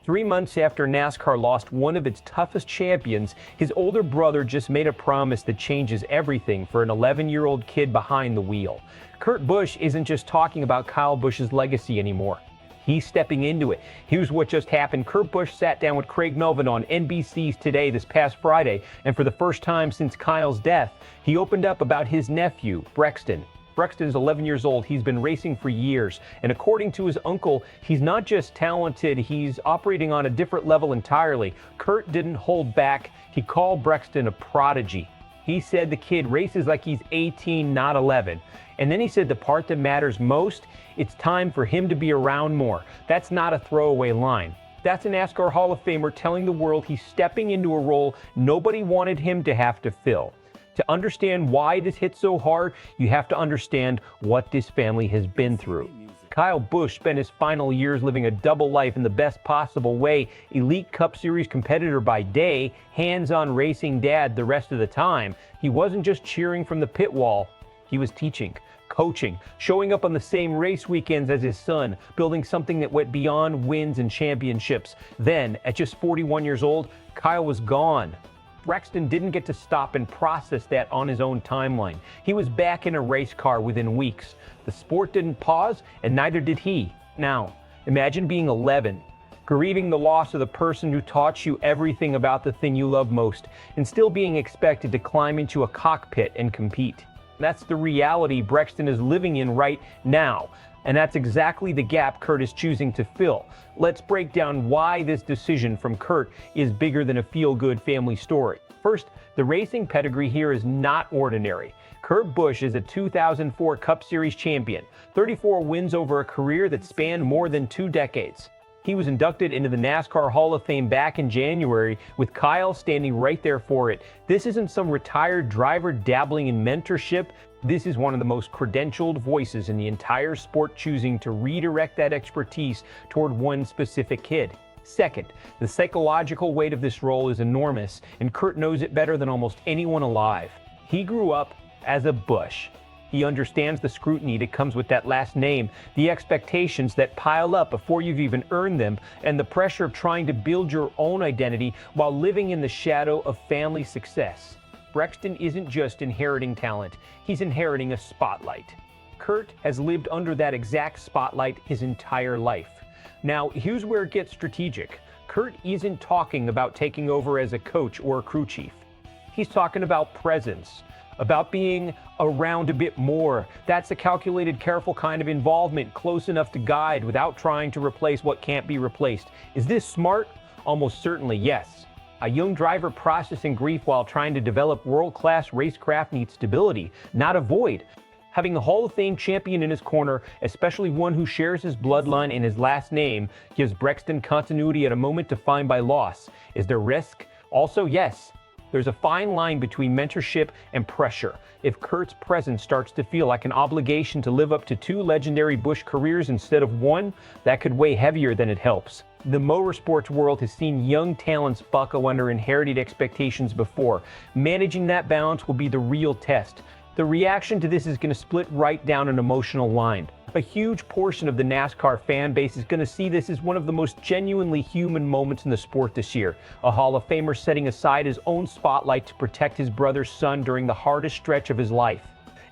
3 months after NASCAR lost one of its toughest champions, his older brother just made a promise that changes everything for an 11-year-old kid behind the wheel. Kurt Busch isn't just talking about Kyle Busch's legacy anymore. He's stepping into it. Here's what just happened. Kurt Busch sat down with Craig Melvin on NBC's Today this past Friday, and for the first time since Kyle's death, he opened up about his nephew, Brexton. Brexton is 11 years old. He's been racing for years. And according to his uncle, he's not just talented, he's operating on a different level entirely. Kurt didn't hold back. He called Brexton a prodigy. He said the kid races like he's 18, not 11. And then he said the part that matters most, it's time for him to be around more. That's not a throwaway line. That's a NASCAR Hall of Famer telling the world he's stepping into a role nobody wanted him to have to fill. To understand why this hit so hard, you have to understand what this family has been through. Kyle Busch spent his final years living a double life in the best possible way. Elite Cup Series competitor by day, hands-on racing dad the rest of the time. He wasn't just cheering from the pit wall, he was teaching, coaching, showing up on the same race weekends as his son, building something that went beyond wins and championships. Then, at just 41 years old, Kyle was gone. Brexton didn't get to stop and process that on his own timeline. He was back in a race car within weeks. The sport didn't pause, and neither did he. Now, imagine being 11, grieving the loss of the person who taught you everything about the thing you love most, and still being expected to climb into a cockpit and compete. That's the reality Brexton is living in right now. And that's exactly the gap Kurt is choosing to fill. Let's break down why this decision from Kurt is bigger than a feel-good family story. First, the racing pedigree here is not ordinary. Kurt Busch is a 2004 Cup Series champion, 34 wins over a career that spanned more than 2 decades. He was inducted into the NASCAR Hall of Fame back in January, with Kyle standing right there for it. This isn't some retired driver dabbling in mentorship. This is one of the most credentialed voices in the entire sport, choosing to redirect that expertise toward one specific kid. Second, the psychological weight of this role is enormous, and Kurt knows it better than almost anyone alive. He grew up as a Busch. He understands the scrutiny that comes with that last name, the expectations that pile up before you've even earned them, and the pressure of trying to build your own identity while living in the shadow of family success. Brexton isn't just inheriting talent, he's inheriting a spotlight. Kurt has lived under that exact spotlight his entire life. Now, here's where it gets strategic. Kurt isn't talking about taking over as a coach or a crew chief. He's talking about presence, about being around a bit more. That's a calculated, careful kind of involvement, close enough to guide without trying to replace what can't be replaced. Is this smart? Almost certainly yes. A young driver processing grief while trying to develop world-class racecraft needs stability, not a void. Having the Hall of Fame champion in his corner, especially one who shares his bloodline and his last name, gives Brexton continuity at a moment defined by loss. Is there risk? Also, yes. There's a fine line between mentorship and pressure. If Kurt's presence starts to feel like an obligation to live up to 2 legendary Busch careers instead of 1, that could weigh heavier than it helps. The motorsports world has seen young talents buckle under inherited expectations before. Managing that balance will be the real test. The reaction to this is going to split right down an emotional line. A huge portion of the NASCAR fan base is going to see this as one of the most genuinely human moments in the sport this year. A Hall of Famer setting aside his own spotlight to protect his brother's son during the hardest stretch of his life.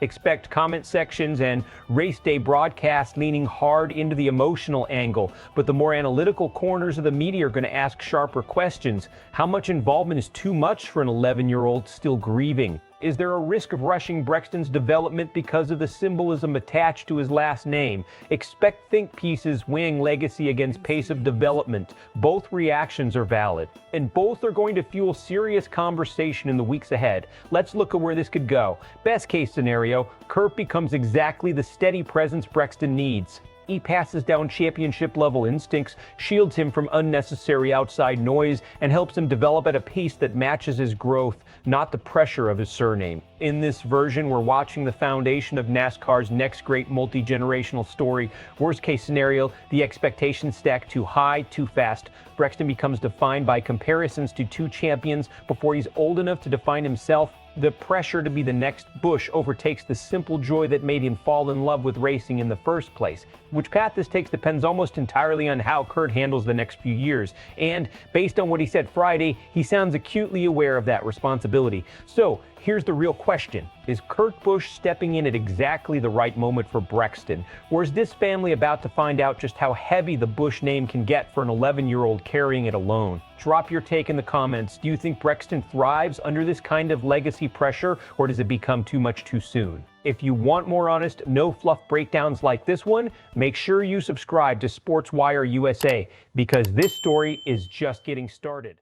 Expect comment sections and race day broadcasts leaning hard into the emotional angle, but the more analytical corners of the media are going to ask sharper questions. How much involvement is too much for an 11-year-old still grieving? Is there a risk of rushing Brexton's development because of the symbolism attached to his last name? Expect think pieces weighing legacy against pace of development. Both reactions are valid, and both are going to fuel serious conversation in the weeks ahead. Let's look at where this could go. Best case scenario, Kurt becomes exactly the steady presence Brexton needs. He passes down championship-level instincts, shields him from unnecessary outside noise, and helps him develop at a pace that matches his growth, not the pressure of his surname. In this version, we're watching the foundation of NASCAR's next great multi-generational story. Worst-case scenario, the expectations stack too high, too fast. Brexton becomes defined by comparisons to 2 champions before he's old enough to define himself. the pressure to be the next Busch overtakes the simple joy that made him fall in love with racing in the first place. Which path this takes depends almost entirely on how Kurt handles the next few years. And based on what he said Friday, he sounds acutely aware of that responsibility. So here's the real question. Is Kurt Busch stepping in at exactly the right moment for Brexton? Or is this family about to find out just how heavy the Busch name can get for an 11-year-old carrying it alone? Drop your take in the comments. Do you think Brexton thrives under this kind of legacy pressure, or does it become too much too soon? If you want more honest, no-fluff breakdowns like this one, make sure you subscribe to SportsWire USA, because this story is just getting started.